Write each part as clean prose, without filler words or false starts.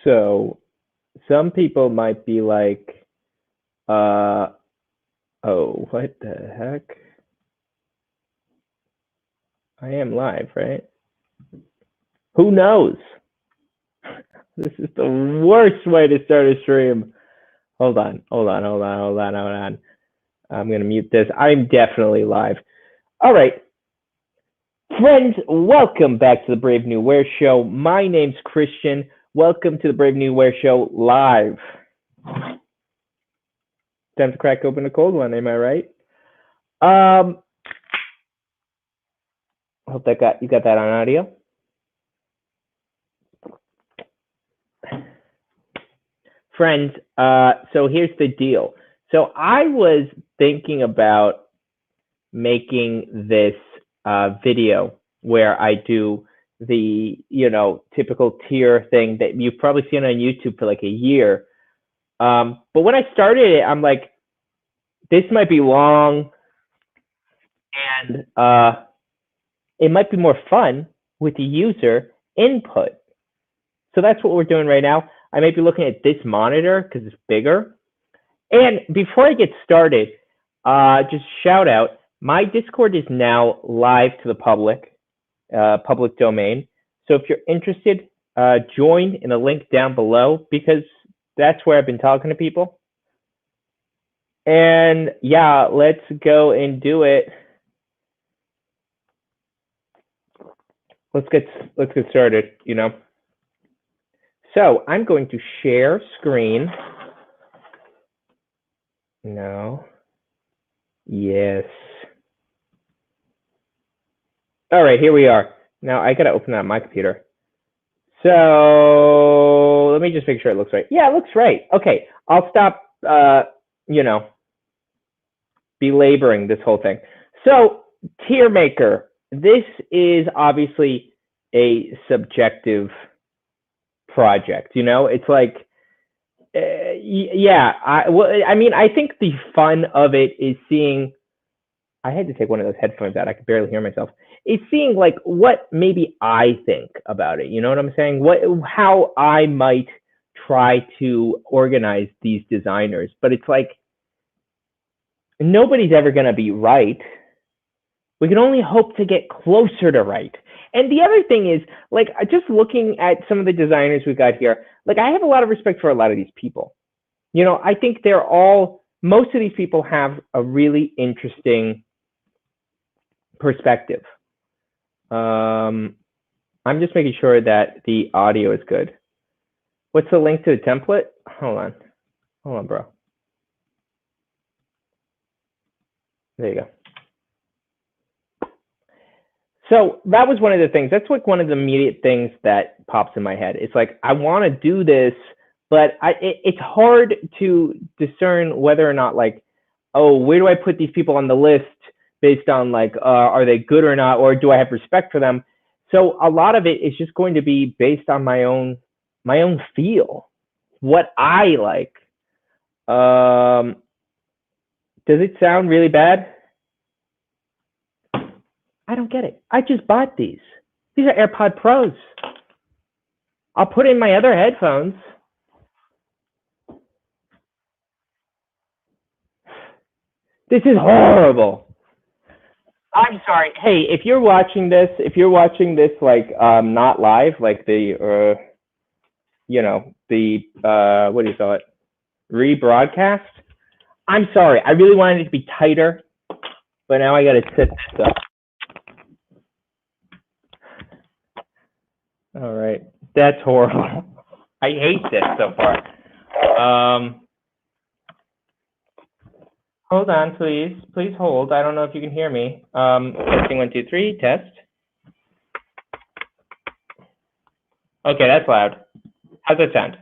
So some people might be like, oh, what the heck? I am live, right? Who knows? This is the worst way to start a stream. Hold on. I'm going to mute this. I'm definitely live. All right. Friends, welcome back to the Brave New Wear Show. My name's Christian. Welcome to the Brave New Wear Show live. Time to crack open a cold one, am I right? Hope you got that on audio. Friends, so here's the deal. So I was thinking about making this video where I do the, typical tier thing that you've probably seen on YouTube for like a year. But when I started it, I'm like, this might be long and it might be more fun with the user input. So that's what we're doing right now. I might be looking at this monitor because it's bigger. And before I get started, just shout out, my Discord is now live to the public domain. So if you're interested, join in the link down below because that's where I've been talking to people. And yeah, let's go and do it. Let's get started, So I'm going to share screen. No. Yes. All right, here we are. Now I gotta open that on my computer. So let me just make sure it looks right. Yeah, it looks right. Okay, I'll stop, belaboring this whole thing. So tier maker, this is obviously a subjective project. It's like, yeah. I think the fun of it is seeing. I had to take one of those headphones out. I could barely hear myself. It's seeing like what maybe I think about it. You know what I'm saying? How I might try to organize these designers, but it's like nobody's ever going to be right. We can only hope to get closer to right. And the other thing is, like, just looking at some of the designers we got here, like, I have a lot of respect for a lot of these people. I think most of these people have a really interesting perspective. I'm just making sure that the audio is good. What's the link to the template? Hold on, bro. There you go. So that was one of the things. That's like one of the immediate things that pops in my head. It's like, I want to do this, but it's hard to discern whether or not, like, oh, where do I put these people on the list based on like, are they good or not, or do I have respect for them? So a lot of it is just going to be based on my own feel, what I like. Does it sound really bad? I don't get it. I just bought these. These are AirPod Pros. I'll put in my other headphones. This is horrible. I'm sorry. Hey, if you're watching this like not live, like the what do you call it? Rebroadcast. I'm sorry. I really wanted it to be tighter, but now I got to set this up. All right, that's horrible. I hate this so far. Hold on, please. Please hold. I don't know if you can hear me. Testing 1, 2, 3. Test. Okay, that's loud. How's that sound?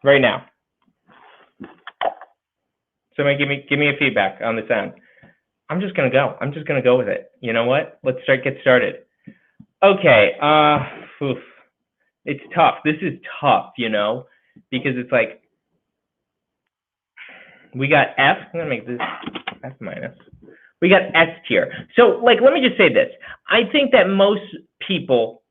Right now. Somebody give me a feedback on the sound. I'm just gonna go. I'm just gonna go with it. You know what? Let's get started. Okay. It's tough. This is tough, because it's like we got F. I'm gonna make this F minus. We got S tier. So, like, let me just say this. I think that most people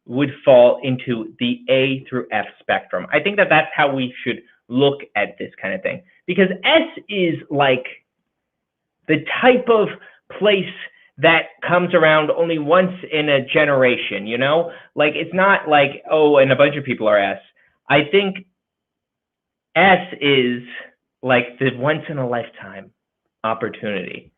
would fall into the A through F spectrum. I think that that's how we should look at this kind of thing, because S is like the type of place that comes around only once in a generation, you know? Like, it's not like, oh, and a bunch of people are S. I think S is like the once in a lifetime opportunity.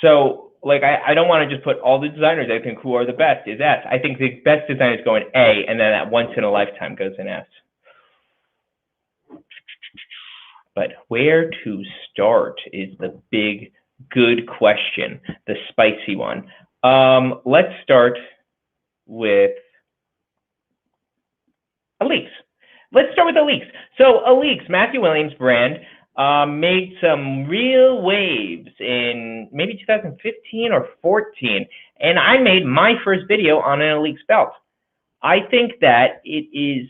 So, like, I don't want to just put all the designers I think who are the best is S. I think the best designers go in A, and then that once in a lifetime goes in S. But where to start is the big, good question, the spicy one. Let's start with Alix. Let's start with Alix. So Alix, Matthew Williams brand, made some real waves in maybe 2015 or 14, and I made my first video on an Alix belt. I think that it is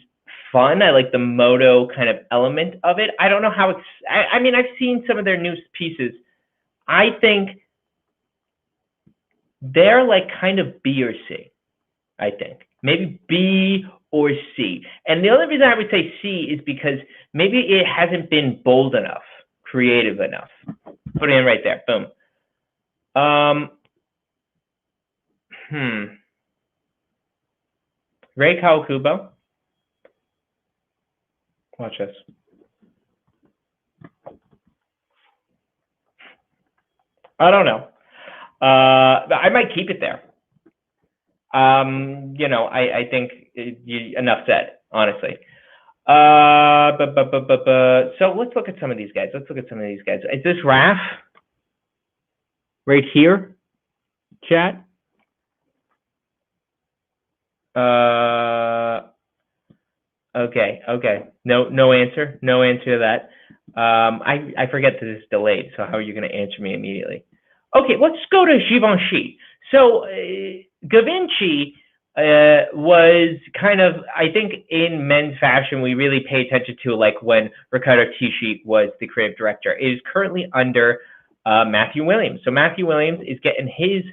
fun. I like the moto kind of element of it. I don't know how I mean, I've seen some of their new pieces. I think they're like kind of B or C, I think. Maybe B or C. And the only reason I would say C is because maybe it hasn't been bold enough, creative enough. Put it in right there. Boom. Ray Kawakubo. Watch this. I don't know. I might keep it there. You know, I think enough said, honestly. So let's look at some of these guys. Is this Raph? Right here? Chat? Okay. No answer to that. I forget that it's delayed, so how are you going to answer me immediately? Okay, let's go to Givenchy. So Givenchy was kind of, I think in men's fashion, we really pay attention to like when Riccardo Tisci was the creative director. It is currently under Matthew Williams. So Matthew Williams is getting his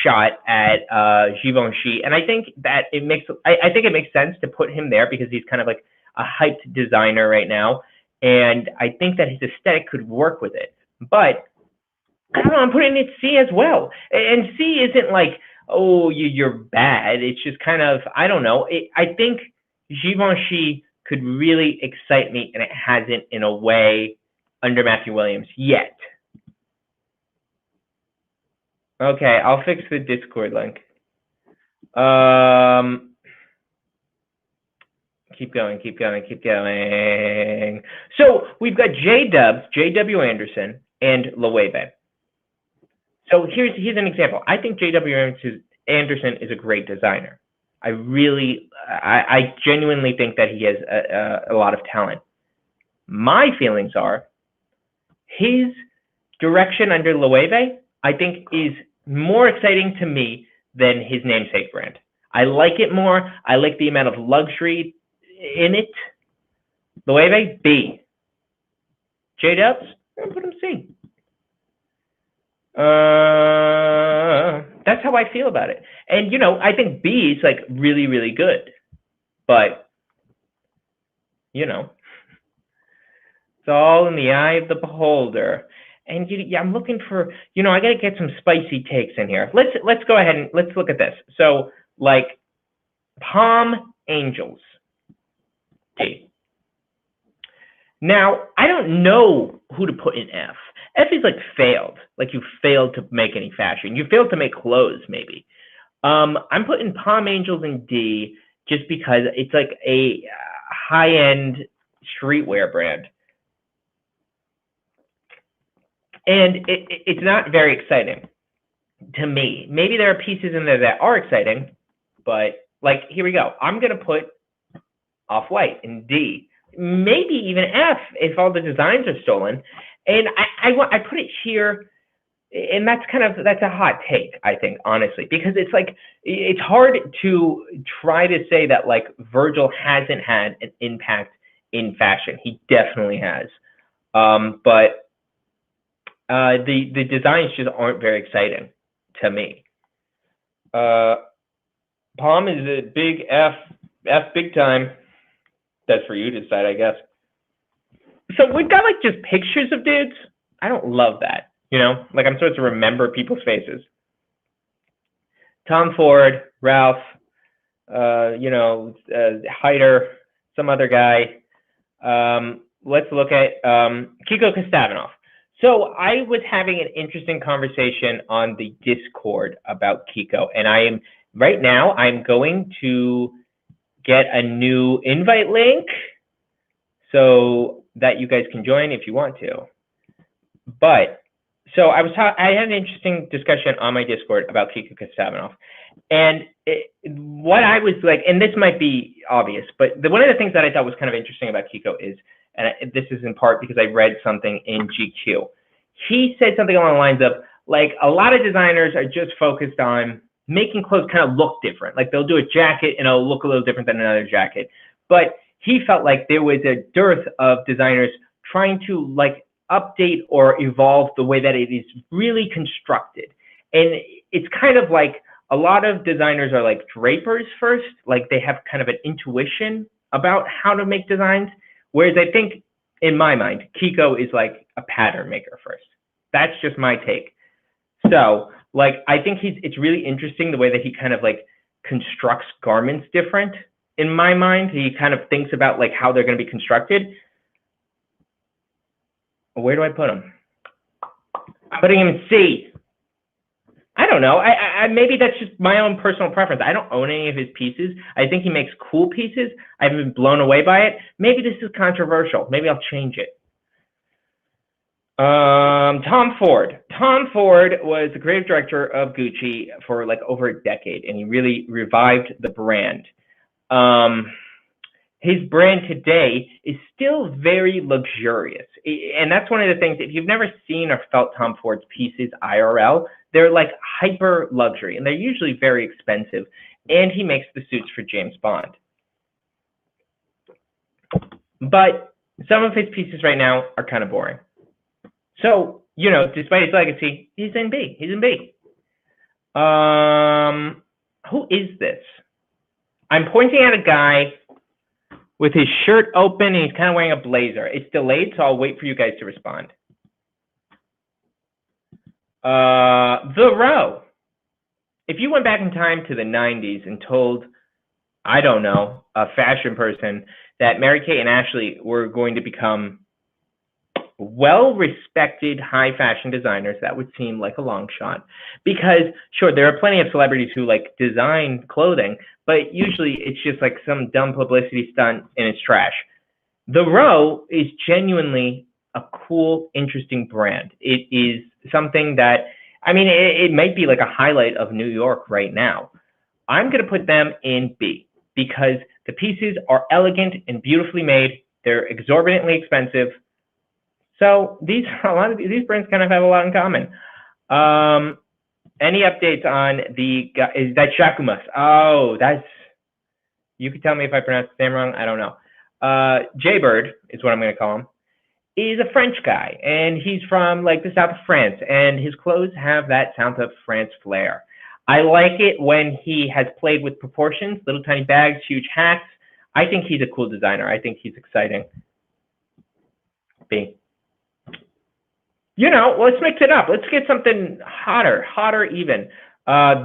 shot at Givenchy, and I think that it makes sense to put him there because he's kind of like a hyped designer right now, and I think that his aesthetic could work with it. But I don't know, I'm putting it C as well, and C isn't like, oh, you're bad. It's just kind of, I don't know. I think Givenchy could really excite me, and it hasn't in a way under Matthew Williams yet. Okay, I'll fix the Discord link. Keep going. So we've got J.W. Anderson, and Loewe. So here's an example. I think J.W. Anderson is a great designer. I genuinely think that he has a lot of talent. My feelings are his direction under Loewe, I think, is more exciting to me than his namesake brand. I like it more. I like the amount of luxury in it. Loewe, B. J-Dubs, I'm gonna put him C. That's how I feel about it. And, you know, I think B is like really, really good. But, you know, it's all in the eye of the beholder. And I'm looking for, you know, I got to get some spicy takes in here. Let's go ahead and let's look at this. So, like, Palm Angels. D. Now, I don't know who to put in F. F is like failed. Like you failed to make any fashion. You failed to make clothes, maybe. I'm putting Palm Angels in D just because it's like a high-end streetwear brand. And it's not very exciting to me. Maybe there are pieces in there that are exciting, but like, here we go. I'm going to put Off-White in D. Maybe even F if all the designs are stolen. And I put it here, and that's a hot take, I think, honestly, because it's like, it's hard to try to say that like Virgil hasn't had an impact in fashion. He definitely has. But the designs just aren't very exciting to me. Palm is a big F big time. That's for you to decide, I guess. So we've got like just pictures of dudes. I don't love that, you know? Like I'm supposed to remember people's faces. Tom Ford, Ralph, Heider, some other guy. Let's look at Kiko Kostavanov. So I was having an interesting conversation on the Discord about Kiko, and I'm going to get a new invite link so that you guys can join if you want to. But so I had an interesting discussion on my Discord about Kiko Kostavanov, and what I was like, and this might be obvious, but one of the things that I thought was kind of interesting about Kiko is, and this is in part because I read something in GQ. He said something along the lines of, like, a lot of designers are just focused on making clothes kind of look different. Like they'll do a jacket and it'll look a little different than another jacket. But he felt like there was a dearth of designers trying to like update or evolve the way that it is really constructed. And it's kind of like a lot of designers are like drapers first, like they have kind of an intuition about how to make designs. Whereas I think in my mind, Kiko is like a pattern maker first. That's just my take. So like, I think it's really interesting the way that he kind of like constructs garments different. In my mind, he kind of thinks about like how they're going to be constructed. Where do I put him? I'm putting him in C. I don't know. I maybe that's just my own personal preference. I don't own any of his pieces. I think he makes cool pieces. I haven't been blown away by it. Maybe this is controversial. Maybe I'll change it. Tom Ford. Tom Ford was the creative director of Gucci for like over a decade, and he really revived the brand. His brand today is still very luxurious. And that's one of the things, if you've never seen or felt Tom Ford's pieces IRL, they're like hyper luxury, and they're usually very expensive. And he makes the suits for James Bond. But some of his pieces right now are kind of boring. So, you know, despite his legacy, he's in B. He's in B. Who is this? I'm pointing at a guy with his shirt open, and he's kind of wearing a blazer. It's delayed, so I'll wait for you guys to respond. The Row. If you went back in time to the 90s and told, I don't know, a fashion person that Mary-Kate and Ashley were going to become well-respected high fashion designers, that would seem like a long shot. Because, sure, there are plenty of celebrities who like design clothing, but usually it's just like some dumb publicity stunt and it's trash. The Row is genuinely a cool, interesting brand. It is something that, I mean, it might be like a highlight of New York right now. I'm going to put them in B because the pieces are elegant and beautifully made. They're exorbitantly expensive. So these brands kind of have a lot in common. Any updates on the guy? Is that Jacquemus? Oh, that's, you can tell me if I pronounced his name wrong. I don't know. Jaybird is what I'm going to call him. He's a French guy, and he's from like the south of France, and his clothes have that south of France flair. I like it when he has played with proportions, little tiny bags, huge hats. I think he's a cool designer. I think he's exciting. B. You know, let's mix it up. Let's get something hotter even.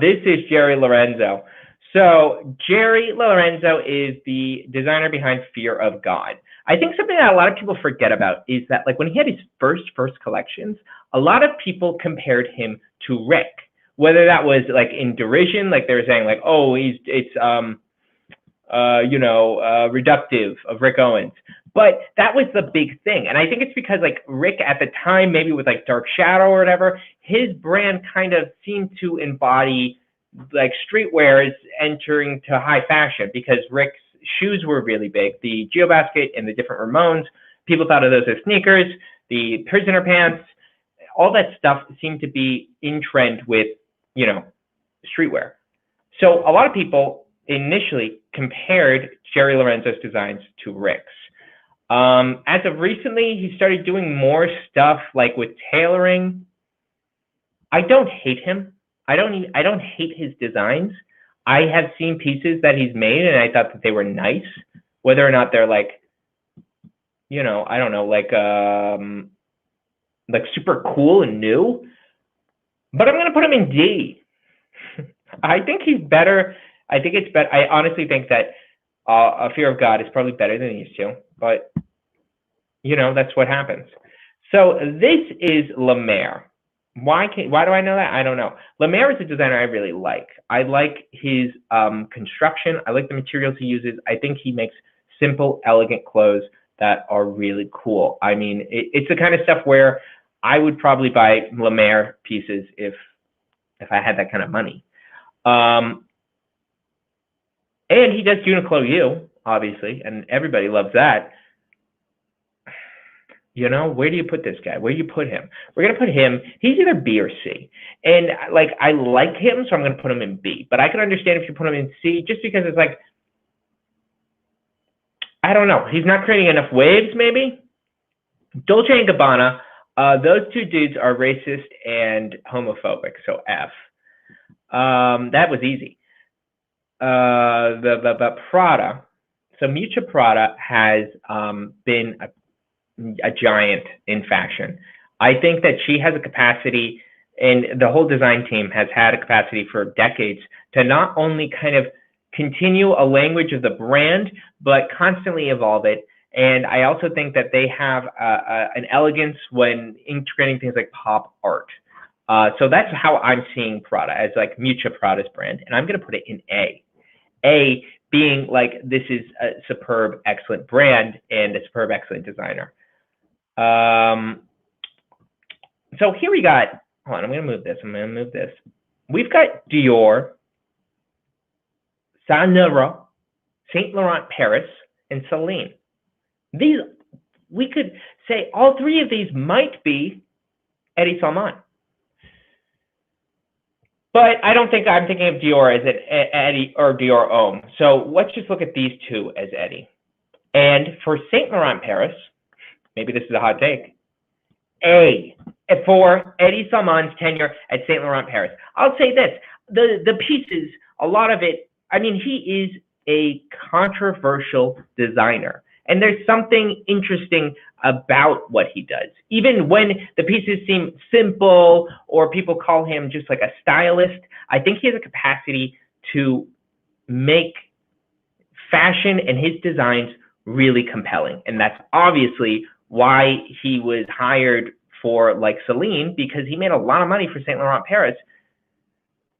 This is Jerry Lorenzo. So Jerry Lorenzo is the designer behind Fear of God. I think something that a lot of people forget about is that like when he had his first collections, a lot of people compared him to Rick, whether that was like in derision, like they were saying like, oh, it's reductive of Rick Owens. But that was the big thing. And I think it's because like Rick at the time, maybe with like Dark Shadow or whatever, his brand kind of seemed to embody like streetwear is entering to high fashion because Rick's shoes were really big. The GeoBasket and the different Ramones, people thought of those as sneakers, the prisoner pants, all that stuff seemed to be in trend with, you know, streetwear. So a lot of people initially compared Jerry Lorenzo's designs to Rick's. As of recently, he started doing more stuff like with tailoring. I don't hate him. I don't hate his designs. I have seen pieces that he's made, and I thought that they were nice, whether or not they're like, you know, I don't know, like super cool and new. But I'm gonna put him in D. I think he's better. I think it's better. I honestly think that A Fear of God is probably better than these two, but you know, that's what happens. So this is Le Maire. Why do I know that? I don't know. Le Maire is a designer I really like. I like his construction. I like the materials he uses. I think he makes simple, elegant clothes that are really cool. I mean, it's the kind of stuff where I would probably buy Le Maire pieces if I had that kind of money. And he does Uniqlo U, obviously, and everybody loves that. You know, where do you put this guy? Where do you put him? We're going to put him, he's either B or C. And like, I like him, so I'm going to put him in B. But I can understand if you put him in C, just because it's like, I don't know. He's not creating enough waves, maybe. Dolce & Gabbana, those two dudes are racist and homophobic, so F. That was easy. The Prada, so Miuccia Prada has been a giant in fashion. I think that she has a capacity, and the whole design team has had a capacity for decades to not only kind of continue a language of the brand, but constantly evolve it. And I also think that they have an elegance when integrating things like pop art. So that's how I'm seeing Prada, as like Miuccia Prada's brand. And I'm going to put it in A. A being like, this is a superb, excellent brand and a superb, excellent designer. So here we got, hold on, I'm going to move this. We've got Dior, Saint Laurent Paris, and Celine. These, we could say all three of these might be Eddie Salmon. But I don't think I'm thinking of Dior as an Eddie or Dior Homme. So let's just look at these two as Eddie. And for Saint Laurent Paris, maybe this is a hot take, A for Eddie Salmon's tenure at Saint Laurent Paris. I'll say this, the pieces, a lot of it, I mean, he is a controversial designer. And there's something interesting about what he does. Even when the pieces seem simple or people call him just like a stylist, I think he has a capacity to make fashion and his designs really compelling. And that's obviously why he was hired for like Celine, because he made a lot of money for Saint Laurent Paris.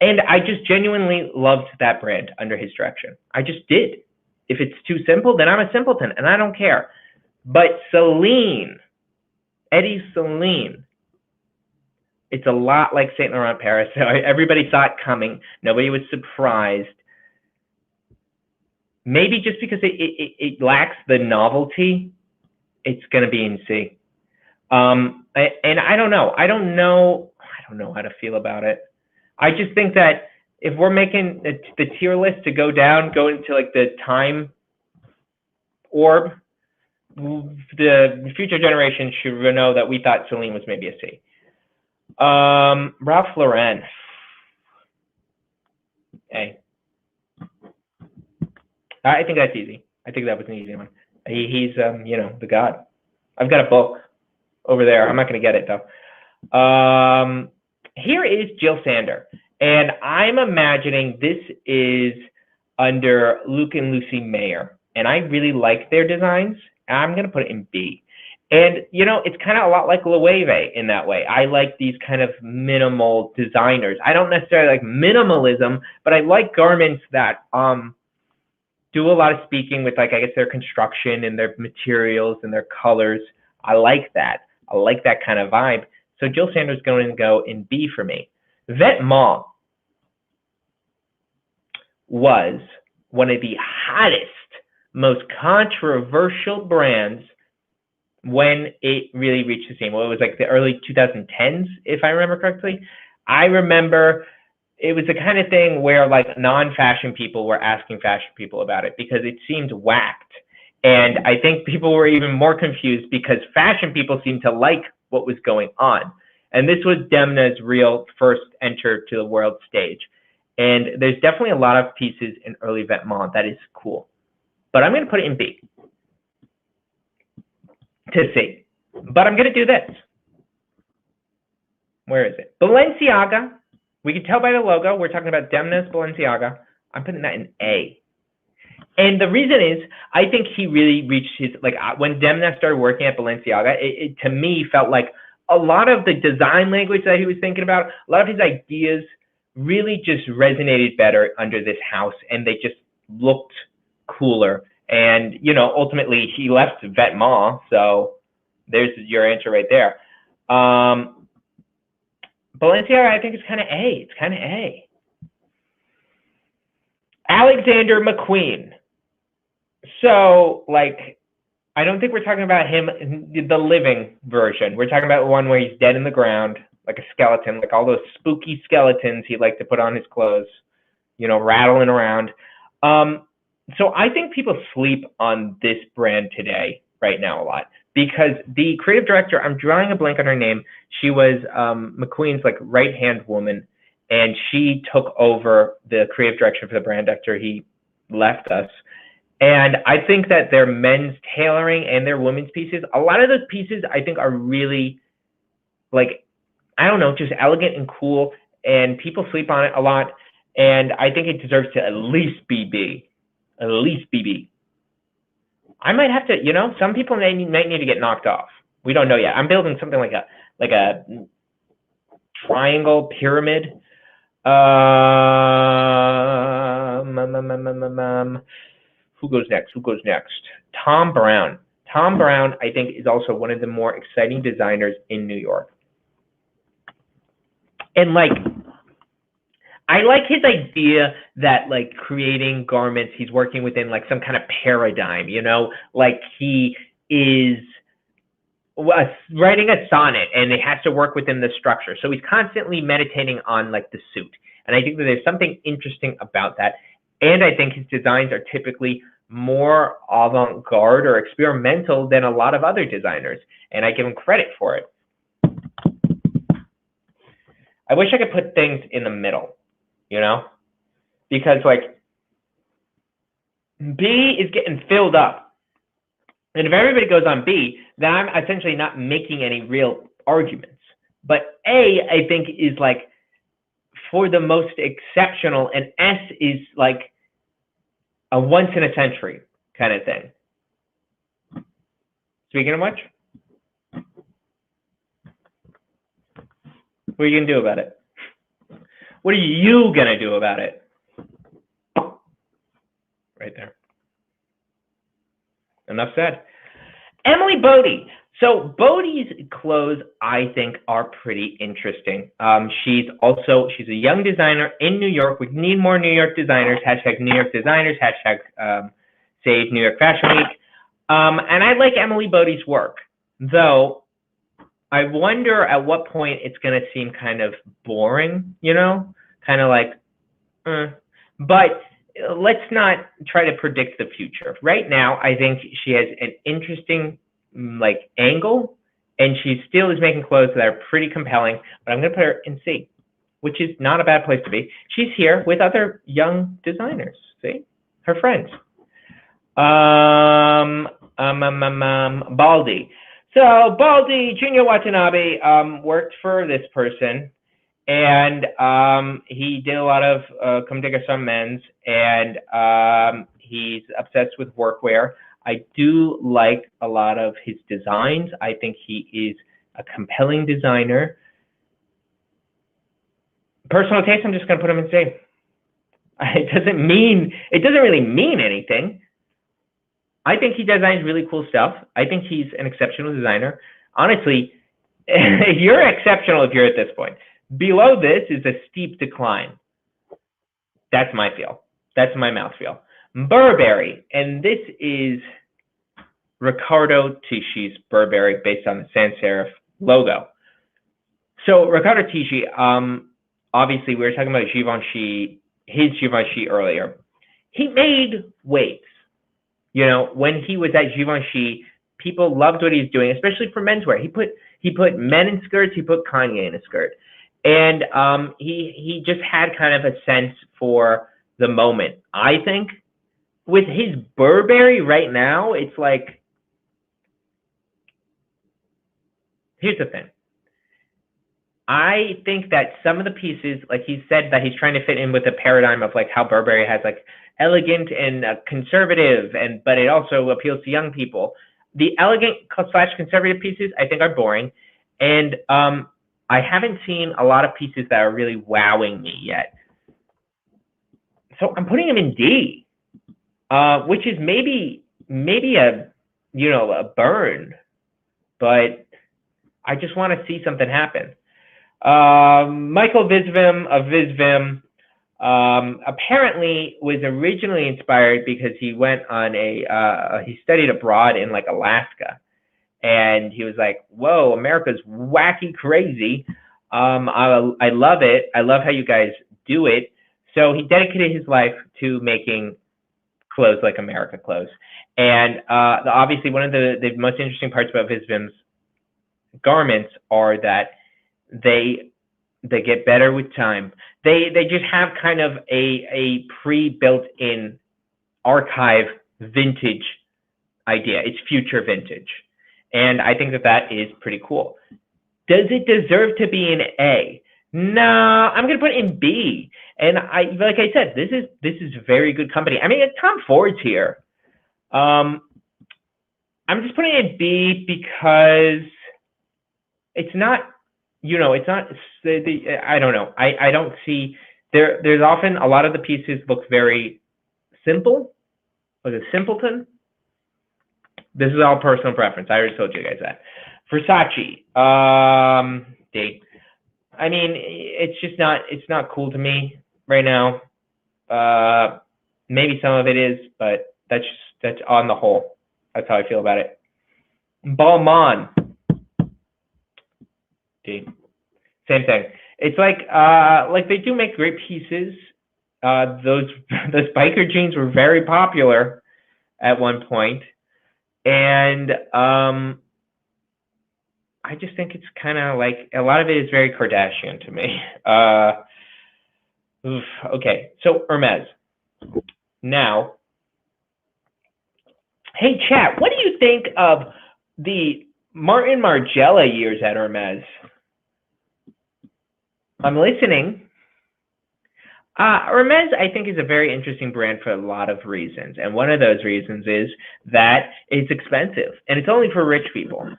And I just genuinely loved that brand under his direction. I just did. If it's too simple, then I'm a simpleton and I don't care. But Celine, Eddie Celine, it's a lot like Saint Laurent Paris. Everybody saw it coming. Nobody was surprised. Maybe just because it lacks the novelty, it's going to be in C. And I don't know. I don't know how to feel about it. I just think that if we're making the tier list to go into like the time orb, the future generation should know that we thought Celine was maybe a C. Ralph Lauren. A. I think that's easy. I think that was an easy one. He's you know, the god. I've got a book over there. I'm not going to get it though. Here is Jill Sander. And I'm imagining this is under Luke and Lucy Mayer. And I really like their designs. I'm going to put it in B. And, you know, it's kind of a lot like Loewe in that way. I like these kind of minimal designers. I don't necessarily like minimalism, but I like garments that do a lot of speaking with, like, I guess, their construction and their materials and their colors. I like that. I like that kind of vibe. So Jill Sander's going to go in B for me. Vetements was one of the hottest, most controversial brands when it really reached the scene. Well, it was like the early 2010s, if I remember correctly. I remember it was the kind of thing where like non-fashion people were asking fashion people about it because it seemed whacked. And I think people were even more confused because fashion people seemed to like what was going on. And this was Demna's real first enter to the world stage. And there's definitely a lot of pieces in early vêtements that is cool. But I'm going to put it in B to C. But I'm going to do this. Where is it? Balenciaga. We can tell by the logo. We're talking about Demna's Balenciaga. I'm putting that in A. And the reason is, I think he really reached his, like, when Demna started working at Balenciaga, it to me felt like a lot of the design language that he was thinking about, a lot of his ideas really just resonated better under this house, and they just looked cooler. And, you know, ultimately he left Vetements, so there's your answer right there. Balenciaga, I think, is kind of A. It's kind of A. Alexander McQueen. So, like, I don't think we're talking about him, the living version. We're talking about one where he's dead in the ground, like a skeleton, like all those spooky skeletons he liked to put on his clothes, you know, rattling around. So I think people sleep on this brand today, right now, a lot. Because the creative director, I'm drawing a blank on her name, she was McQueen's like right-hand woman, and she took over the creative direction for the brand after he left us. And I think that their men's tailoring and their women's pieces, a lot of those pieces I think are really, like, I don't know, just elegant and cool, and people sleep on it a lot, and I think it deserves to at least be B. At least BB. I might have to, you know, some people might need to get knocked off. We don't know yet. I'm building something like a triangle pyramid. Who goes next? Who goes next? Thom Browne. Thom Browne, I think, is also one of the more exciting designers in New York. And, like, I like his idea that, like, creating garments, he's working within, like, some kind of paradigm, you know? Like, he is writing a sonnet, and it has to work within the structure. So he's constantly meditating on, like, the suit. And I think that there's something interesting about that. And I think his designs are typically more avant-garde or experimental than a lot of other designers. And I give him credit for it. I wish I could put things in the middle, you know? Because, like, B is getting filled up. And if everybody goes on B, then I'm essentially not making any real arguments. But A, I think, is, like, for the most exceptional, and S is, like, a once-in-a-century kind of thing. Speaking of which, what are you going to do about it? What are you going to do about it? Right there. Enough said. Emily Bodie. So Bodie's clothes, I think, are pretty interesting. She's a young designer in New York. We need more New York designers. Hashtag New York designers. Hashtag save New York Fashion Week. And I like Emily Bodie's work, though I wonder at what point it's going to seem kind of boring, you know, kind of like, But let's not try to predict the future. Right now, I think she has an interesting, like, angle, and she still is making clothes that are pretty compelling, but I'm going to put her in C, which is not a bad place to be. She's here with other young designers, see, her friends. Baldy. So Baldy, Junior Watanabe, worked for this person, and he did a lot of Comme des Garçons men's, and he's obsessed with workwear. I do like a lot of his designs. I think he is a compelling designer. Personal taste, I'm just going to put him in C. It doesn't really mean anything. I think he designs really cool stuff. I think he's an exceptional designer. Honestly, you're exceptional if you're at this point. Below this is a steep decline. That's my feel. That's my mouth feel. Burberry, and this is Riccardo Tisci's Burberry based on the sans serif logo. So Riccardo Tisci, obviously we were talking about Givenchy, his Givenchy earlier. He made waves. You know, when he was at Givenchy, people loved what he was doing, especially for menswear. He put men in skirts, he put Kanye in a skirt. And he just had kind of a sense for the moment. I think with his Burberry right now, it's like, here's the thing. I think that some of the pieces, like he said, that he's trying to fit in with the paradigm of like how Burberry has like elegant and conservative, but it also appeals to young people. The elegant / conservative pieces, I think, are boring, and I haven't seen a lot of pieces that are really wowing me yet. So I'm putting him in D, which is maybe a a burn, but I just want to see something happen. Michael Visvim of Visvim apparently was originally inspired because he went on he studied abroad in like Alaska, and he was like, whoa, America's wacky crazy. I love it. I love how you guys do it. So he dedicated his life to making clothes like America clothes. And obviously one of the most interesting parts about Visvim's garments are that they get better with time. They just have kind of a pre-built-in archive vintage idea. It's future vintage. And I think that is pretty cool. Does it deserve to be an A? No, I'm going to put it in B. And like I said, this is very good company. I mean, Tom Ford's here. I'm just putting it in B because it's not, it's not, I don't know. I don't see, there's often a lot of the pieces look very simple, like a simpleton. This is all personal preference. I already told you guys that. Versace, D. I mean, it's not cool to me right now. Maybe some of it is, but that's on the whole. That's how I feel about it. Balmain, D. Same thing. It's like they do make great pieces. Those biker jeans were very popular at one point, and I just think it's kind of like a lot of it is very Kardashian to me. Okay, so Hermes. Now, hey chat, what do you think of the Martin Margiela years at Hermes? I'm listening. Hermes, I think, is a very interesting brand for a lot of reasons, and one of those reasons is that it's expensive and it's only for rich people.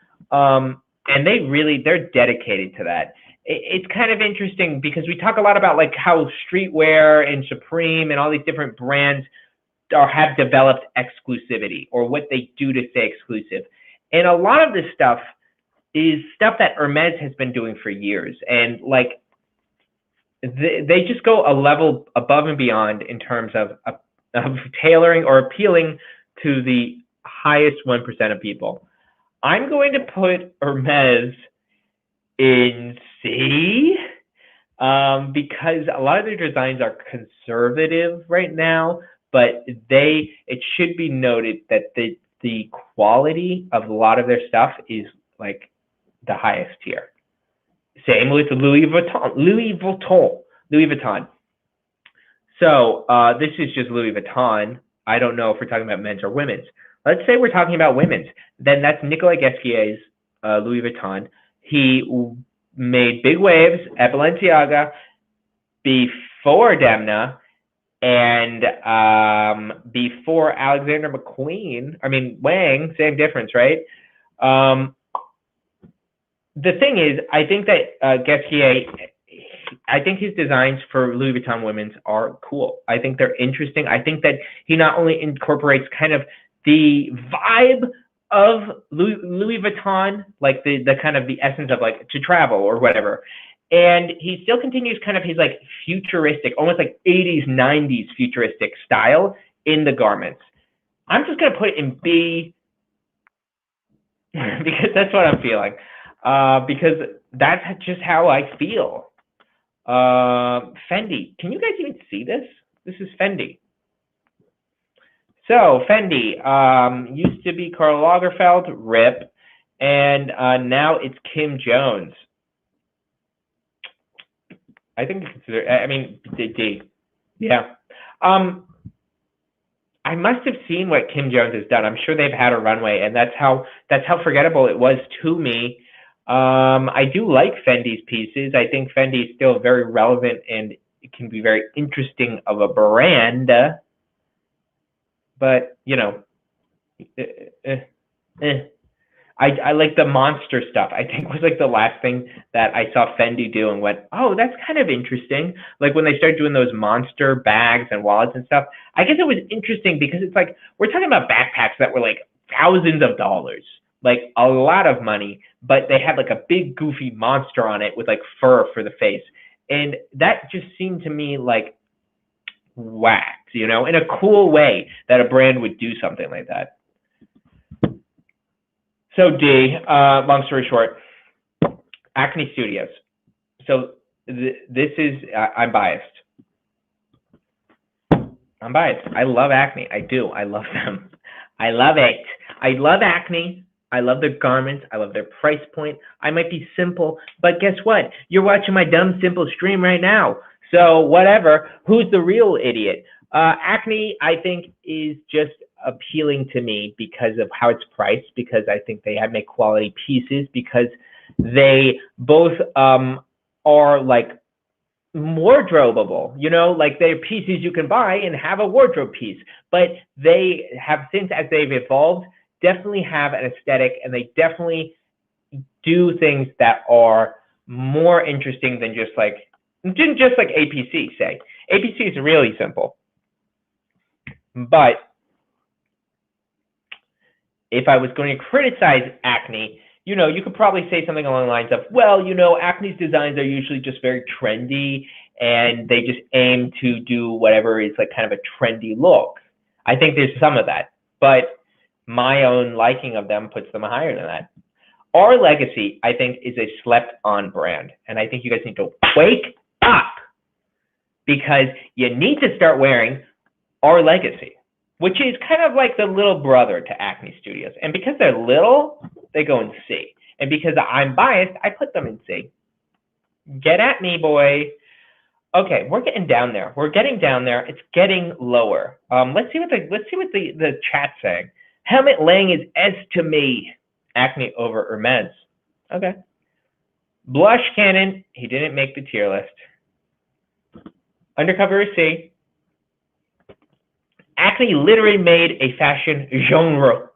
And they're dedicated to that. It's kind of interesting because we talk a lot about like how streetwear and Supreme and all these different brands have developed exclusivity, or what they do to stay exclusive. And a lot of this stuff is stuff that Hermes has been doing for years. And like, they just go a level above and beyond in terms of tailoring or appealing to the highest 1% of people. I'm going to put Hermes in C because a lot of their designs are conservative right now, but it should be noted that the quality of a lot of their stuff is like the highest tier. Same with Louis Vuitton. So this is just Louis Vuitton. I don't know if we're talking about men's or women's. Let's say we're talking about women's. Then that's Nicolas Ghesquier's Louis Vuitton. He made big waves at Balenciaga before Demna and before Alexander McQueen. I mean, Wang, same difference, right? The thing is, I think that Ghesquier, I think his designs for Louis Vuitton women's are cool. I think they're interesting. I think that he not only incorporates kind of the vibe of Louis Vuitton, like the kind of the essence of like to travel or whatever, and he still continues kind of his like futuristic, almost like 80s, 90s futuristic style in the garments. I'm just going to put it in B because that's what I'm feeling. Because that's just how I feel. Fendi, can you guys even see this? This is Fendi. So Fendi used to be Karl Lagerfeld, RIP, and now it's Kim Jones. I think consider. I mean, D. Yeah. I must have seen what Kim Jones has done. I'm sure they've had a runway, and that's how forgettable it was to me. I do like Fendi's pieces. I think Fendi is still very relevant, and it can be very interesting of a brand. But you know, I like the monster stuff. I think was like the last thing that I saw Fendi do and went, oh, that's kind of interesting. Like when they started doing those monster bags and wallets and stuff. I guess it was interesting because it's like we're talking about backpacks that were like thousands of dollars, like a lot of money, but they had like a big goofy monster on it with like fur for the face. And that just seemed to me like whacked, you know, in a cool way that a brand would do something like that. So D, long story short, Acne Studios. So this is, I'm biased. I'm biased. I love Acne. I do. I love them. I love it. I love Acne. I love their garments. I love their price point. I might be simple, but guess what? You're watching my dumb, simple stream right now. So whatever. Who's the real idiot? Acne, I think, is just appealing to me because of how it's priced, because I think they make quality pieces, because they both are like wardrobeable, you know, like they're pieces you can buy and have a wardrobe piece, but they have, since as they've evolved, definitely have an aesthetic, and they definitely do things that are more interesting than just like APC, say. APC is really simple. But if I was going to criticize Acne, you know, you could probably say something along the lines of, well, you know, Acne's designs are usually just very trendy, and they just aim to do whatever is like kind of a trendy look. I think there's some of that, but my own liking of them puts them higher than that. Our Legacy, I think, is a slept-on brand, and I think you guys need to wake up, because you need to start wearing Our Legacy, which is kind of like the little brother to Acne Studios. And because they're little, they go in C. And because I'm biased, I put them in C. Get at me, boy. Okay, we're getting down there. We're getting down there. It's getting lower. Let's see what the chat's saying. Helmut Lang is S to me. Acne over Hermes. Okay. Blush Cannon, he didn't make the tier list. Undercover is C. Acne literally made a fashion genre.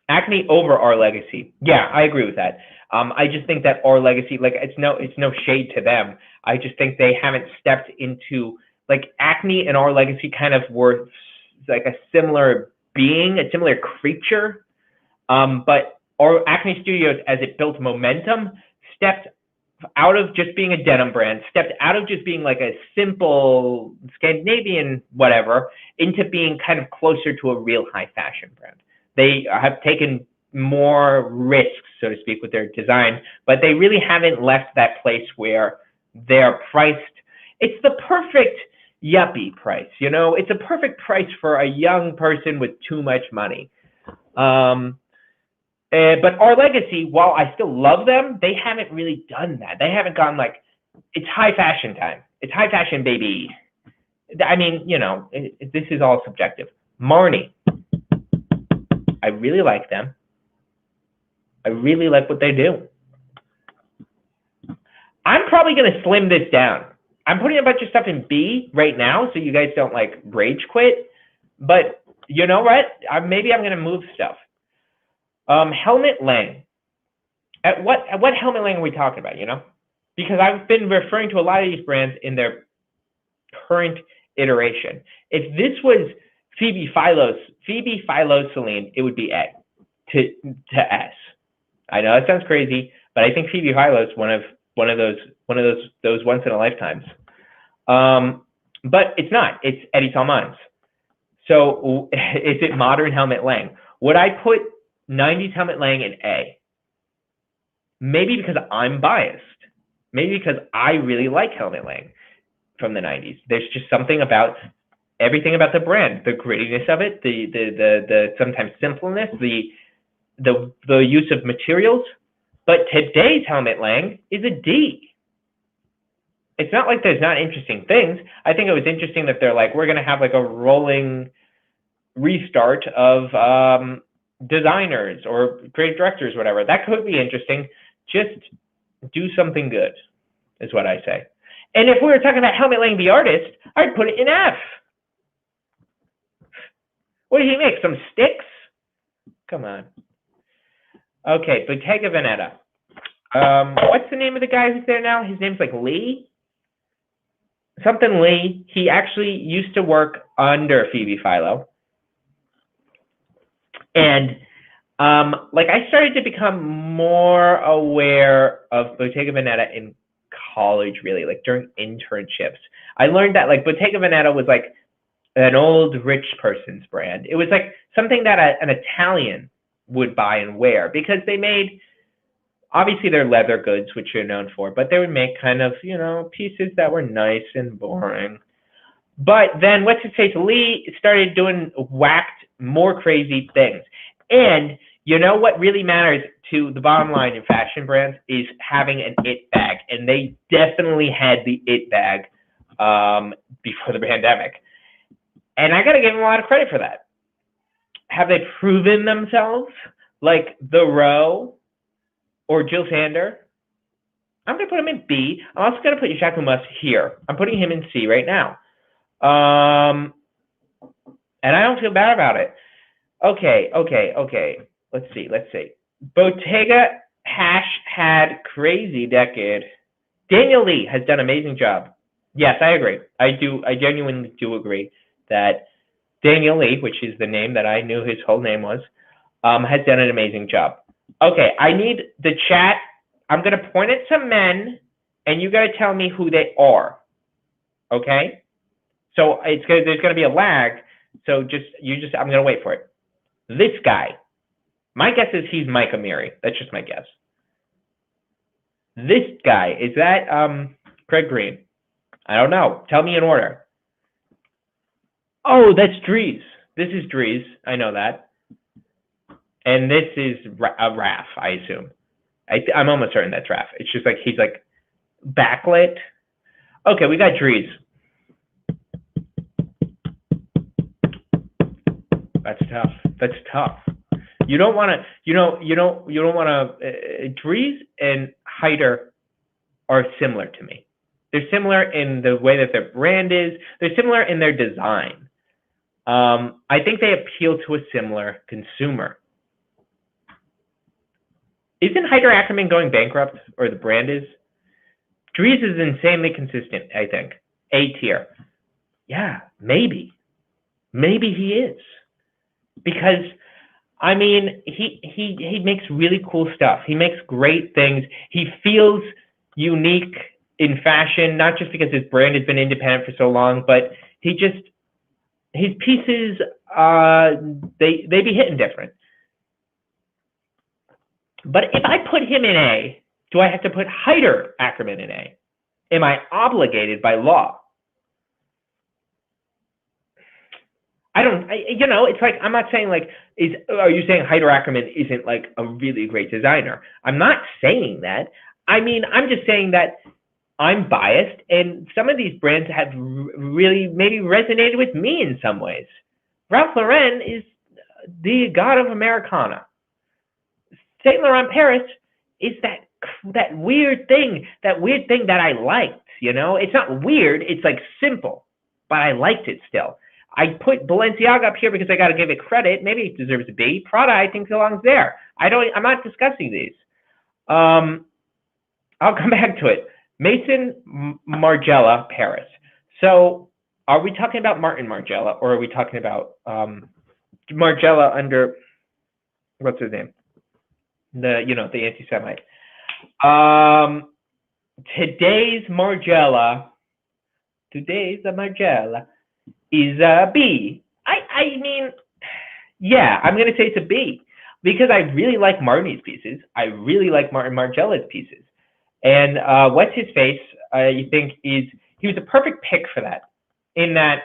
Acne over Our Legacy. Yeah, I agree with that. I just think that Our Legacy, like, it's no shade to them. I just think they haven't stepped into, like, Acne and Our Legacy kind of were like a similar being, a similar creature. But our Acne Studios, as it built momentum, stepped out of just being a denim brand, stepped out of just being like a simple Scandinavian whatever, into being kind of closer to a real high fashion brand. They have taken more risks, so to speak, with their design, but they really haven't left that place where they're priced. It's the perfect yuppie price, you know? It's a perfect price for a young person with too much money. But Our Legacy, while I still love them, they haven't really done that. They haven't gone like, it's high fashion time. It's high fashion, baby. I mean, you know, this is all subjective. Marni, I really like them. I really like what they do. I'm probably going to slim this down. I'm putting a bunch of stuff in B right now, so you guys don't like rage quit. But you know what? Maybe I'm going to move stuff. Helmut Lang. At what Helmut Lang are we talking about, you know? Because I've been referring to a lot of these brands in their current iteration. If this was Phoebe Philo Celine, it would be A to S. I know that sounds crazy, but I think Phoebe Philo is one of those once in a lifetimes. But it's not. It's Eddie Salmon's. So is it modern Helmut Lang? Would I put 90s Helmut Lang in A? Maybe because I'm biased. Maybe because I really like Helmut Lang from the 90s. There's just something about everything about the brand, the grittiness of it, the sometimes simpleness, the use of materials. But today's Helmut Lang is a D. it's not like there's not interesting things. I think it was interesting that they're like, we're going to have like a rolling restart of designers or creative directors, whatever. That could be interesting. Just do something good, is what I say. And if we were talking about Helmut Lang, the artist, I'd put it in F. What did he make? Some sticks? Come on. Okay, Bottega Veneta. What's the name of the guy who's there now? His name's like Lee? Something Lee. He actually used to work under Phoebe Philo. And like I started to become more aware of Bottega Veneta in college, really, like during internships. I learned that like Bottega Veneta was like an old rich person's brand. It was like something that an Italian would buy and wear, because they made, obviously they're leather goods, which you're known for, but they would make kind of, you know, pieces that were nice and boring. But then what's his face, Lee started doing whacked, more crazy things. And you know what really matters to the bottom line in fashion brands is having an it bag. And they definitely had the it bag before the pandemic. And I got to give them a lot of credit for that. Have they proven themselves? Like The Row or Jill Sander? I'm going to put him in B. I'm also going to put Jacques Mus here. I'm putting him in C right now. And I don't feel bad about it. Okay. Let's see. Bottega had crazy decade. Daniel Lee has done an amazing job. Yes, I agree. I genuinely do agree that Daniel Lee, which is the name that I knew his whole name was, has done an amazing job. Okay, I need the chat. I'm going to point at some men, and you got to tell me who they are. Okay? So there's going to be a lag. So I'm going to wait for it. This guy. My guess is he's Mike Amiri. That's just my guess. This guy, is that Craig Green? I don't know. Tell me in order. Oh, that's Dries. This is Dries. I know that. And this is Raph, I assume. I'm almost certain that's Raph. It's just like he's like backlit. Okay, we got Dries. That's tough. That's tough. You don't want to. You don't want to. Dries and Heider are similar to me. They're similar in the way that their brand is. They're similar in their design. I think they appeal to a similar consumer. Isn't Heider Ackermann going bankrupt, or the brand is? Dries is insanely consistent, I think. A tier. Yeah, maybe. Maybe he is. Because, I mean, he makes really cool stuff. He makes great things. He feels unique in fashion, not just because his brand has been independent for so long, but his pieces, they be hitting different. But if I put him in A, do I have to put Heider Ackermann in A? Am I obligated by law? It's like, I'm not saying like, are you saying Heider Ackermann isn't like a really great designer? I'm not saying that. I mean, I'm just saying that I'm biased, and some of these brands have really maybe resonated with me in some ways. Ralph Lauren is the god of Americana. Saint Laurent Paris is that weird thing that I liked, you know? It's not weird, it's like simple, but I liked it still. I put Balenciaga up here because I got to give it credit. Maybe it deserves a B. Prada, I think, belongs there. I'm not discussing these. I'll come back to it. Maison Margiela, Paris. So are we talking about Martin Margiela, or are we talking about Margiela under, what's his name? The anti-Semite. Today's Margiela is a B. I mean, yeah, I'm going to say it's a B, because I really like Marni's pieces. I really like Martin Margiela's pieces. And what's his face, you think he was a perfect pick for that, in that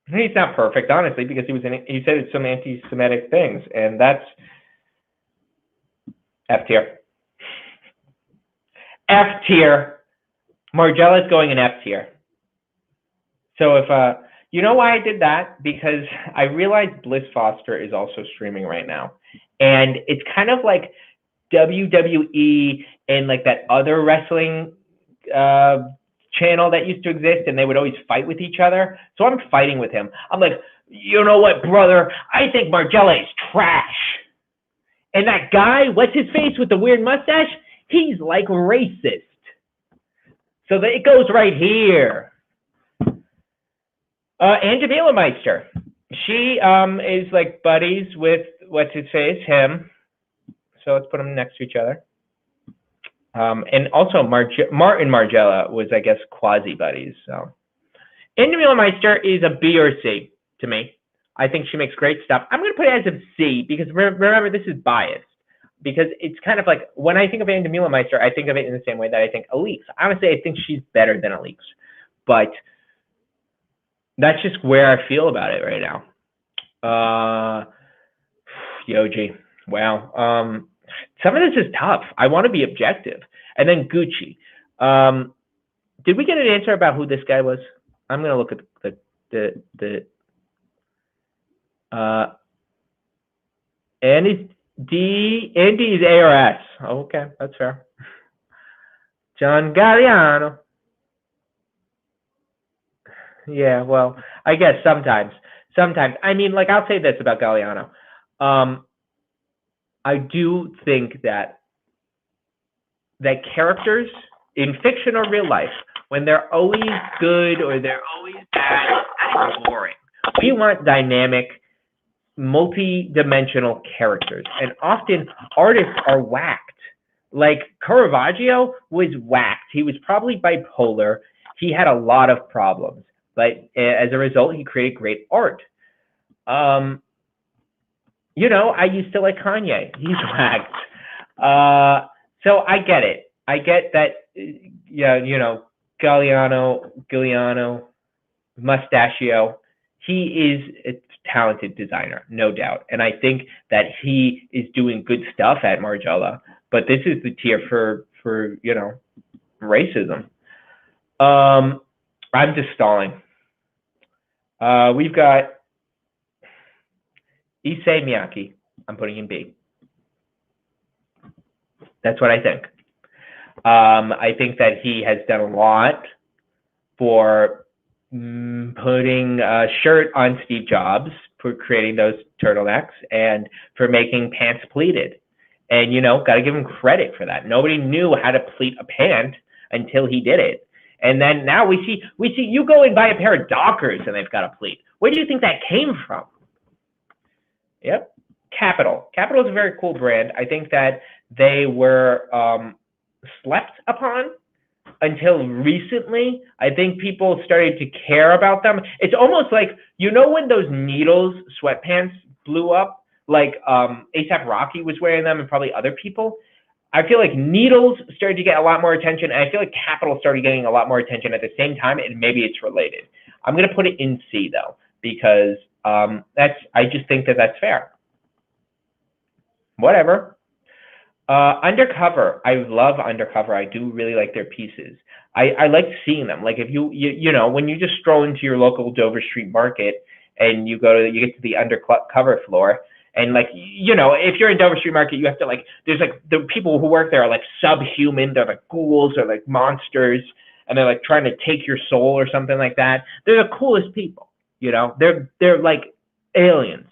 he's not perfect, honestly, because he said some anti-Semitic things, and that's F tier. F tier. Margiela's going in F tier. So if you know why I did that? Because I realized Bliss Foster is also streaming right now, and it's kind of like WWE and like that other wrestling channel that used to exist, and they would always fight with each other. So I'm fighting with him. I'm like, you know what, brother? I think Margiela is trash. And that guy, what's his face with the weird mustache? He's like racist. So it goes right here. And Jamila Meister. She is like buddies with what's his face, him. So let's put them next to each other. And also Martin Margiela was, I guess, quasi buddies. So, and Jamila Meister is a B or C to me. I think she makes great stuff. I'm going to put it as a C because remember, this is biased. Because it's kind of like, when I think of Jamila Meister, I think of it in the same way that I think Alix. Honestly, I think she's better than Alix. But that's just where I feel about it right now. Yoji. Wow. Some of this is tough. I want to be objective. And then Gucci. Did we get an answer about who this guy was? I'm going to look at Andy's ARS. Oh, okay, that's fair. John Galliano. Yeah, well, I guess sometimes. I mean, like, I'll say this about Galliano. I do think that characters in fiction or real life, when they're always good or they're always bad, that's boring. We want dynamic, multi-dimensional characters, and often artists are whacked. Like Caravaggio was whacked. He was probably bipolar. He had a lot of problems, but as a result, he created great art. You know, I used to like Kanye. He's whacked. So I get it. I get that. Yeah, you know, Galliano, Mustachio. He is a talented designer, no doubt. And I think that he is doing good stuff at Margiela. But this is the tier for you know, racism. I'm just stalling. We've got Issey Miyake. I'm putting in B. That's what I think. I think that he has done a lot for putting a shirt on Steve Jobs, for creating those turtlenecks, and for making pants pleated. And, you know, got to give him credit for that. Nobody knew how to pleat a pant until he did it. And then now we see you go and buy a pair of Dockers and they've got a pleat. Where do you think that came from? Yep. Capital. Capital is a very cool brand. I think that they were slept upon until recently. I think people started to care about them. It's almost like, you know, when those Needles sweatpants blew up, like A$AP Rocky was wearing them and probably other people. I feel like Needles started to get a lot more attention, and I feel like Capital started getting a lot more attention at the same time, and maybe it's related. I'm going to put it in C, though, because I just think that that's fair. Whatever. Undercover. I love Undercover. I do really like their pieces. I like seeing them. Like, if you know, when you just stroll into your local Dover Street Market and you get to the Undercover floor, and, like, you know, if you're in Dover Street Market, you have to, like, there's, like, the people who work there are, like, subhuman. They're, like, ghouls or, like, monsters, and they're, like, trying to take your soul or something like that. They're the coolest people, you know. They're like aliens.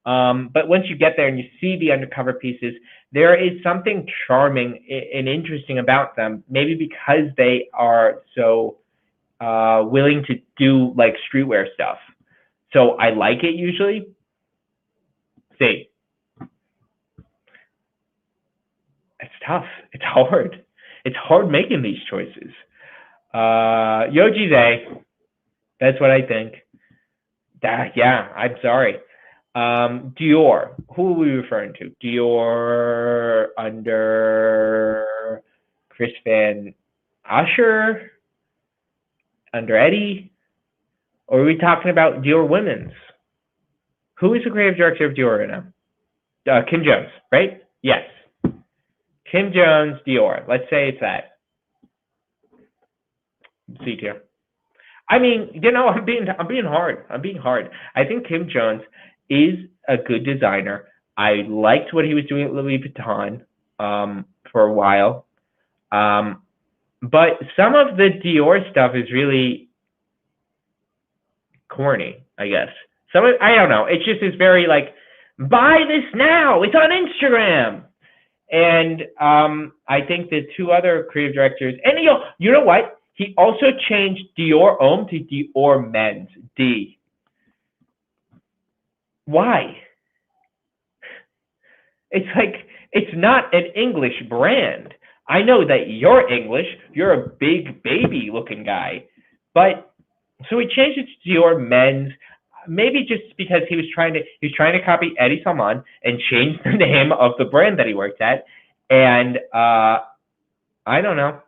But once you get there and you see the Undercover pieces, there is something charming and interesting about them, maybe because they are so willing to do, like, streetwear stuff. So I like it usually. C. It's tough. It's hard. It's hard making these choices. Yoji's A. That's what I think. Yeah, I'm sorry. Dior. Who are we referring to? Dior under Chris Van Usher? Under Eddie? Or are we talking about Dior Women's? Who is the creative director of Dior right now? Kim Jones, right? Yes. Kim Jones, Dior. Let's say it's that. C tier. I mean, I'm being hard. I'm being hard. I think Kim Jones is a good designer. I liked what he was doing at Louis Vuitton for a while. But some of the Dior stuff is really corny, I guess. I don't know. It just is very like, buy this now. It's on Instagram. And I think the two other creative directors, and you know what? He also changed Dior Homme to Dior Men's. D. Why? It's like, it's not an English brand. I know that you're English. You're a big baby looking guy. But so he changed it to Dior Men's. Maybe just because he was trying to copy Eddie Salmon and change the name of the brand that he worked at. And I don't know.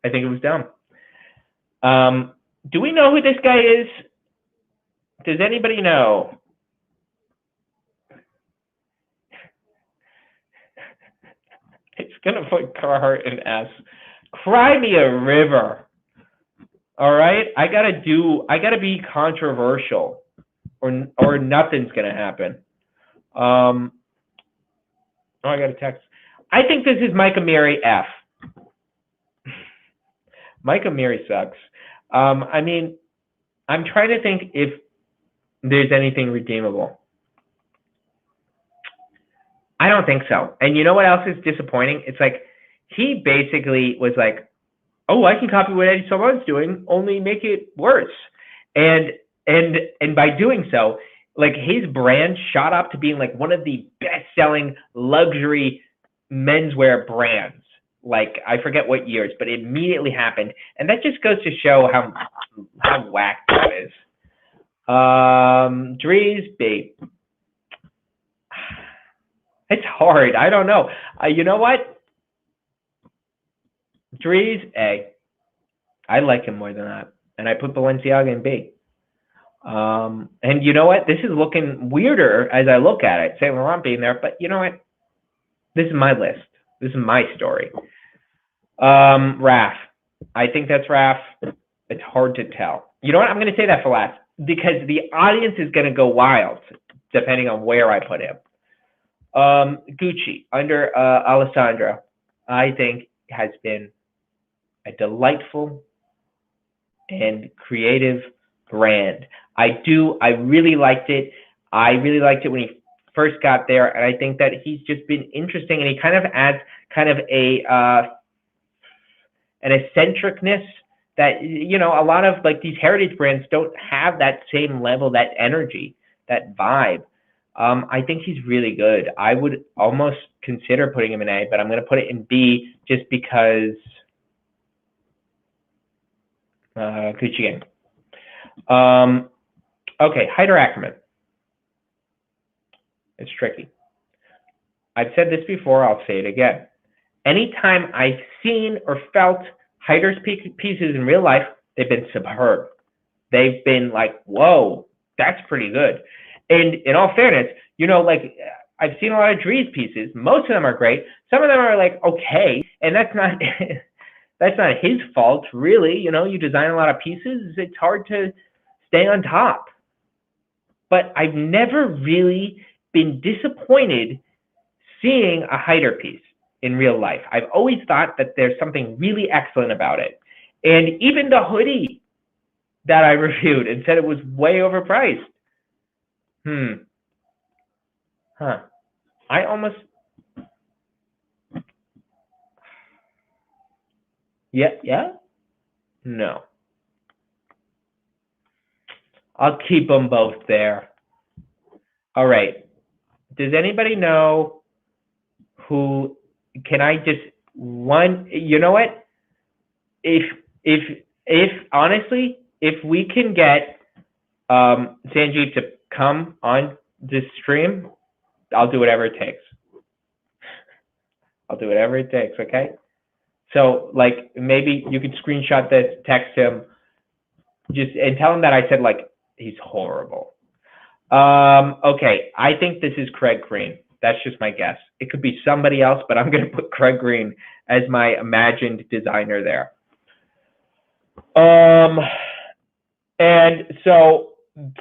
I think it was dumb. Do we know who this guy is? Does anybody know? It's gonna put Carhartt in S. Cry me a river. All right, I gotta be controversial, or nothing's gonna happen. Oh, I got a text. I think this is Micah Mary F. Micah Mary sucks. I mean, I'm trying to think if there's anything redeemable. I don't think so. And you know what else is disappointing? It's like he basically was like, oh, I can copy what Eddie Salmon's doing, only make it worse. And by doing so, like his brand shot up to being like one of the best-selling luxury menswear brands. Like I forget what years, but it immediately happened, and that just goes to show how whack that is. Dries B. It's hard. I don't know. You know what? Dries A. I like him more than that, and I put Balenciaga in B. And you know what? This is looking weirder as I look at it. Saint Laurent being there, but you know what? This is my list. This is my story. Raph. I think that's Raph. It's hard to tell. You know what? I'm going to say that for last because the audience is going to go wild depending on where I put him. Gucci under Alessandro, I think has been a delightful and creative brand. I really liked it. I really liked it when he first got there, and I think that he's just been interesting, and he kind of adds kind of an eccentricness that, you know, a lot of like these heritage brands don't have that same level, that energy, that vibe. I think he's really good. I would almost consider putting him in A, but I'm going to put it in B just because Gucci Gang. Okay, Heider Ackermann. It's tricky. I've said this before, I'll say it again. Anytime I've seen or felt Heider's pieces in real life, they've been superb. They've been like, whoa, that's pretty good. And in all fairness, you know, like I've seen a lot of Dries pieces. Most of them are great. Some of them are like, okay, and that's not that's not his fault, really. You know, you design a lot of pieces, it's hard to stay on top. But I've never really been disappointed seeing a Heider piece in real life. I've always thought that there's something really excellent about it. And even the hoodie that I reviewed and said it was way overpriced. I almost, yeah? No. I'll keep them both there. All right. Does anybody know who, can I just you know what? If honestly, if we can get Sanjeev to come on this stream, I'll do whatever it takes. I'll do whatever it takes, okay? So like maybe you could screenshot this, text him, and tell him that I said like he's horrible. Okay, I think this is Craig Green. That's just my guess. It could be somebody else, but I'm going to put Craig Green as my imagined designer there. And so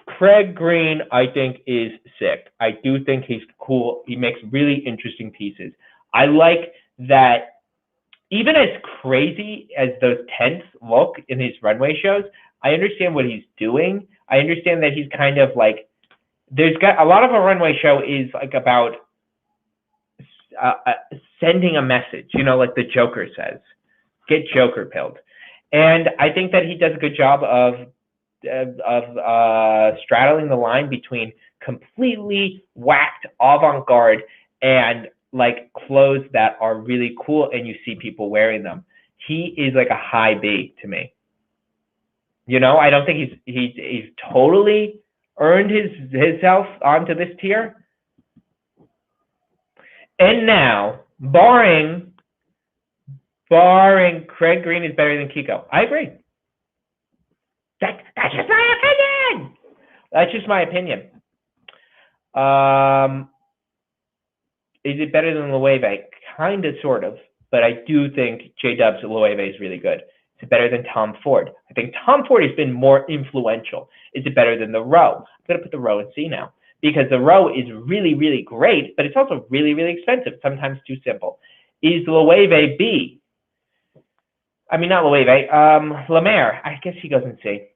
Craig Green, I think, is sick. I do think he's cool. He makes really interesting pieces. I like that even as crazy as those tents look in his runway shows, I understand what he's doing. I understand that he's kind of like, there's got a lot of a runway show is like about sending a message, you know, like the Joker says, get Joker pilled. And I think that he does a good job of straddling the line between completely whacked avant-garde and like clothes that are really cool and you see people wearing them. He is like a high B to me. You know, I don't think he's totally earned himself onto this tier. And now, barring Craig Green is better than Kiko. I agree. That's just my opinion. That's just my opinion. Is it better than Loewe? Kind of, sort of. But I do think J-Dub's Loewe is really good. Is it better than Tom Ford? I think Tom Ford has been more influential. Is it better than the Row? I'm going to put the Row in C now. Because the Row is really, really great, but it's also really, really expensive. Sometimes too simple. Is Loewe B? I mean, not Loewe. Lemaire. I guess he goes in C.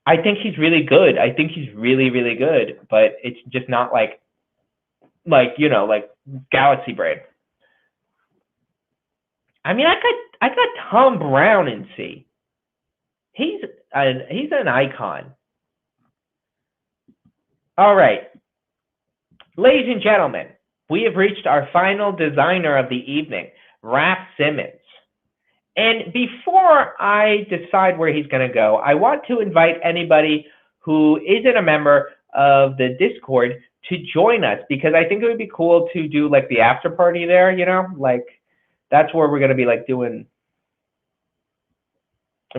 I think he's really good. I think he's really, really good, but it's just not like you know, like Galaxy Brain. I mean, I got Tom Brown in C. He's an icon. All right, ladies and gentlemen, we have reached our final designer of the evening, Raph Simmons. And before I decide where he's going to go, I want to invite anybody who isn't a member of the Discord to join us, because I think it would be cool to do like the after party there, you know, like that's where we're going to be like doing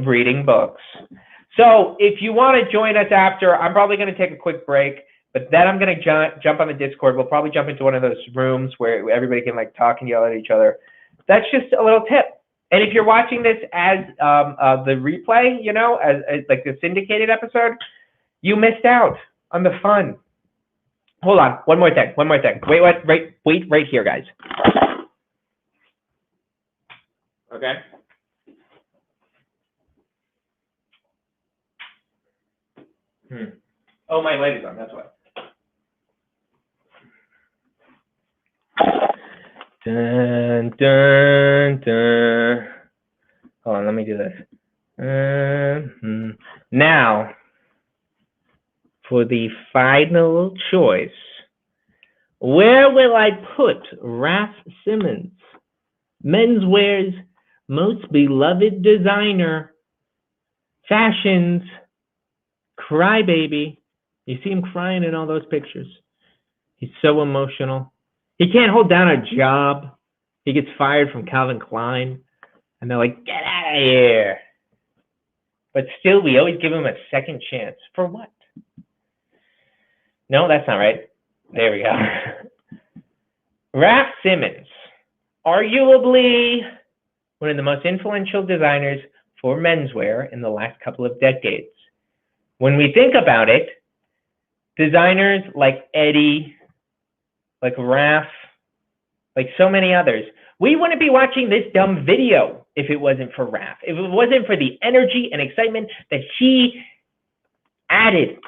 reading books. So if you want to join us after, I'm probably going to take a quick break, but then I'm going to jump on the Discord. We'll probably jump into one of those rooms where everybody can like talk and yell at each other. That's just a little tip. And if you're watching this as the replay, you know, as like the syndicated episode, you missed out on the fun. Hold on, one more thing. Wait right here, guys. Okay. Oh, my light is on, that's why. Dun, dun, dun. Hold on, let me do this. Now, for the final choice, where will I put Raph Simmons, menswear's most beloved designer, fashion's crybaby? You see him crying in all those pictures. He's so emotional. He can't hold down a job. He gets fired from Calvin Klein, and they're like, get out of here. But still, we always give him a second chance. For what? No, that's not right. There we go. Raph Simmons, arguably one of the most influential designers for menswear in the last couple of decades. When we think about it, designers like Eddie, like Raph, like so many others, we wouldn't be watching this dumb video if it wasn't for Raph. If it wasn't for the energy and excitement that he added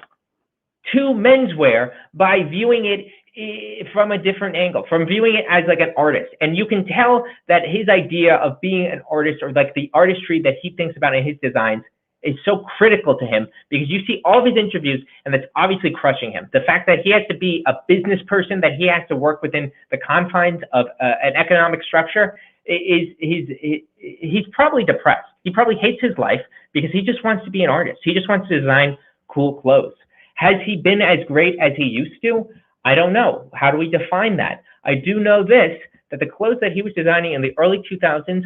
to menswear by viewing it from a different angle, from viewing it as like an artist. And you can tell that his idea of being an artist, or like the artistry that he thinks about in his designs, is so critical to him, because you see all of his interviews and that's obviously crushing him. The fact that he has to be a business person, that he has to work within the confines of an economic structure, he's probably depressed. He probably hates his life because he just wants to be an artist. He just wants to design cool clothes. Has he been as great as he used to? I don't know. How do we define that? I do know this, that the clothes that he was designing in the early 2000s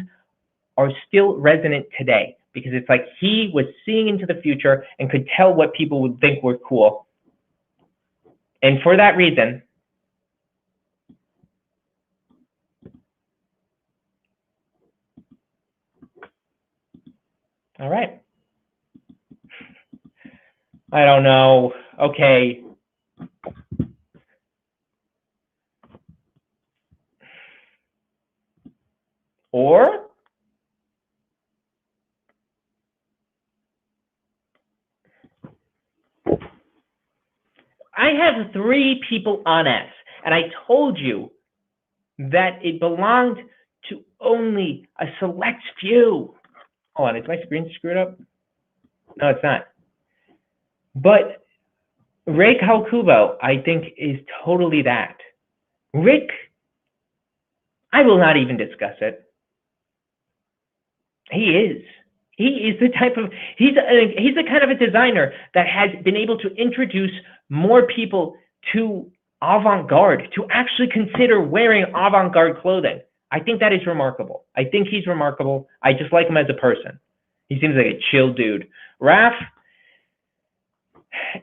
are still resonant today, because it's like he was seeing into the future and could tell what people would think were cool. And for that reason, all right, I don't know. Okay. Or I have 3 people on S, and I told you that it belonged to only a select few. Hold on, is my screen screwed up? No, it's not. But Rick Halkubo, I think, is totally that. Rick, I will not even discuss it. He is. He is the type of, he's the kind of a designer that has been able to introduce more people to avant-garde, to actually consider wearing avant-garde clothing. I think that is remarkable. I think he's remarkable. I just like him as a person. He seems like a chill dude. Raph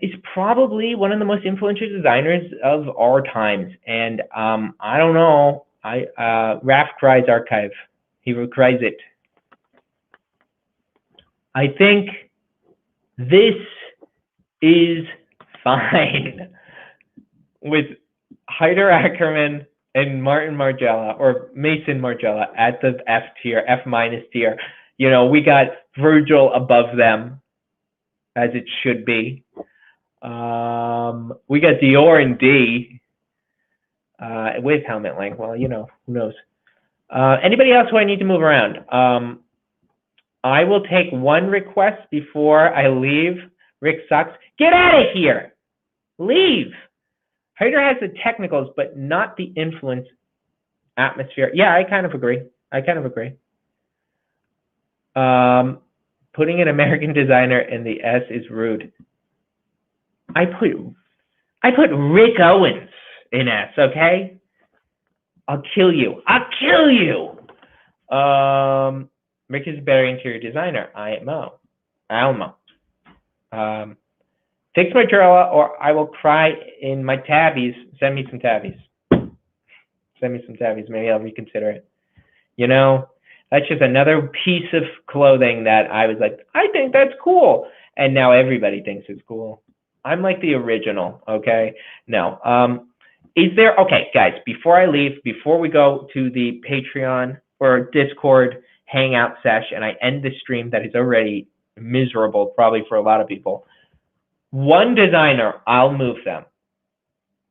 is probably one of the most influential designers of our times. And I don't know. Raph cries archive. He cries it. I think this is fine with Heider Ackermann and Martin Margiela, or Mason Margiela, at the F tier, F minus tier. You know, we got Virgil above them, as it should be. We got Dior in D with helmet length. Well, you know, who knows? Anybody else who I need to move around? I will take one request before I leave. Rick sucks. Get out of here. Leave. Heider has the technicals, but not the influence atmosphere. Yeah, I kind of agree. Putting an American designer in the S is rude. I put Rick Owens in S, okay? I'll kill you. Rick is a better interior designer. Almo. Fix my journal or I will cry in my tabbies. Send me some tabbies. Maybe I'll reconsider it. You know, that's just another piece of clothing that I was like, I think that's cool. And now everybody thinks it's cool. I'm like the original, okay? No. Okay, guys, before I leave, before we go to the Patreon or Discord hangout sesh and I end the stream that is already miserable probably for a lot of people, one designer, I'll move them.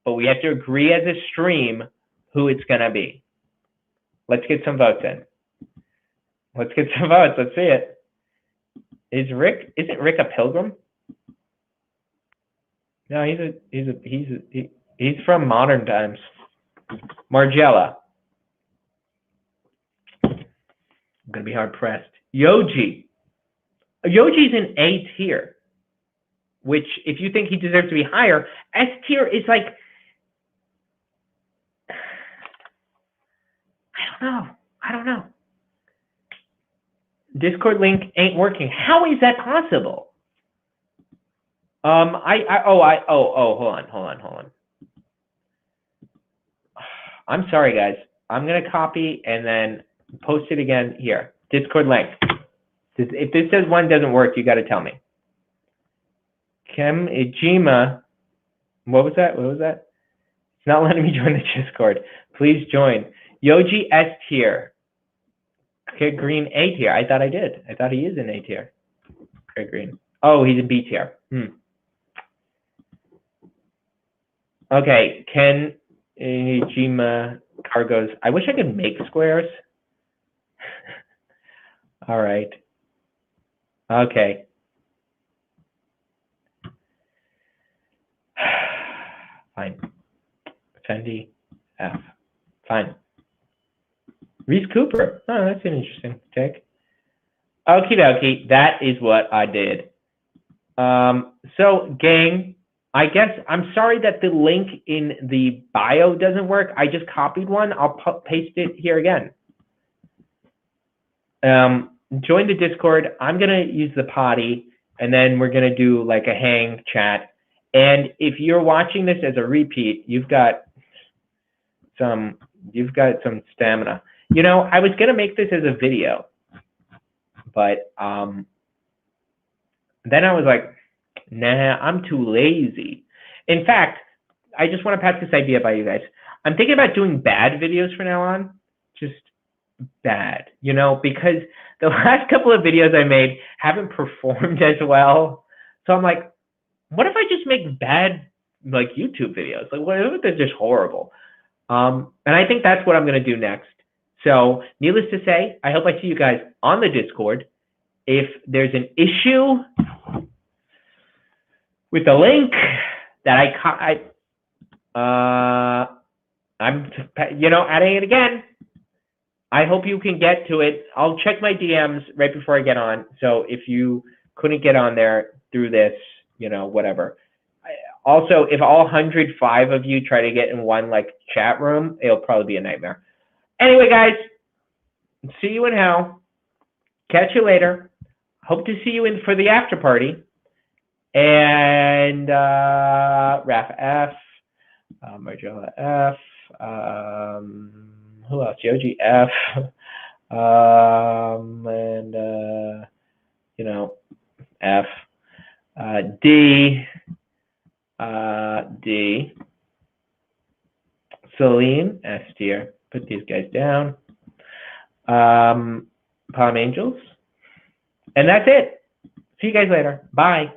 But we have to agree as a stream who it's going to be. Let's get some votes in. Let's see it. Isn't Rick a pilgrim? No, he's from modern times. Margiela. I'm going to be hard pressed. Yoji's in A tier, which if you think he deserves to be higher, S tier is like, I don't know. Discord link ain't working. How is that possible? Hold on. I'm sorry, guys. I'm gonna copy and then post it again here. Discord link. If this says one doesn't work, you got to tell me. Kem Ijima. What was that? It's not letting me join the Discord. Please join. Yoji S tier. Kid Green A tier. I thought I did. I thought he is in A tier. Kid Green. Oh, he's in B tier. Okay, Ken Ijima Cargos. I wish I could make squares. All right. Okay. Fine. Fendi F. Fine. Reese Cooper. Oh, that's an interesting take. Okie dokie. That is what I did. So, gang, I guess I'm sorry that the link in the bio doesn't work. I just copied one. I'll paste it here again. Join the Discord. I'm going to use the potty, and then we're going to do like a hang chat. And if you're watching this as a repeat, you've got some stamina. You know, I was going to make this as a video, but then I was like, Nah, I'm too lazy. In fact, I just want to pass this idea by you guys. I'm thinking about doing bad videos from now on. Just bad, because the last couple of videos I made haven't performed as well. So I'm like, what if I just make bad YouTube videos? Like, what if they're just horrible? And I think that's what I'm going to do next. So needless to say, I hope I see you guys on the Discord. If there's an issue with the link that I'm adding it again. I hope you can get to it. I'll check my DMs right before I get on. So if you couldn't get on there through this, whatever. Also, if all 105 of you try to get in one chat room, it'll probably be a nightmare. Anyway, guys, see you in hell. Catch you later. Hope to see you in for the after party. And Raph F, Margella F, who else? Yogi F, and F, D, D, Celine, S tier. Put these guys down. Palm Angels. And that's it. See you guys later. Bye.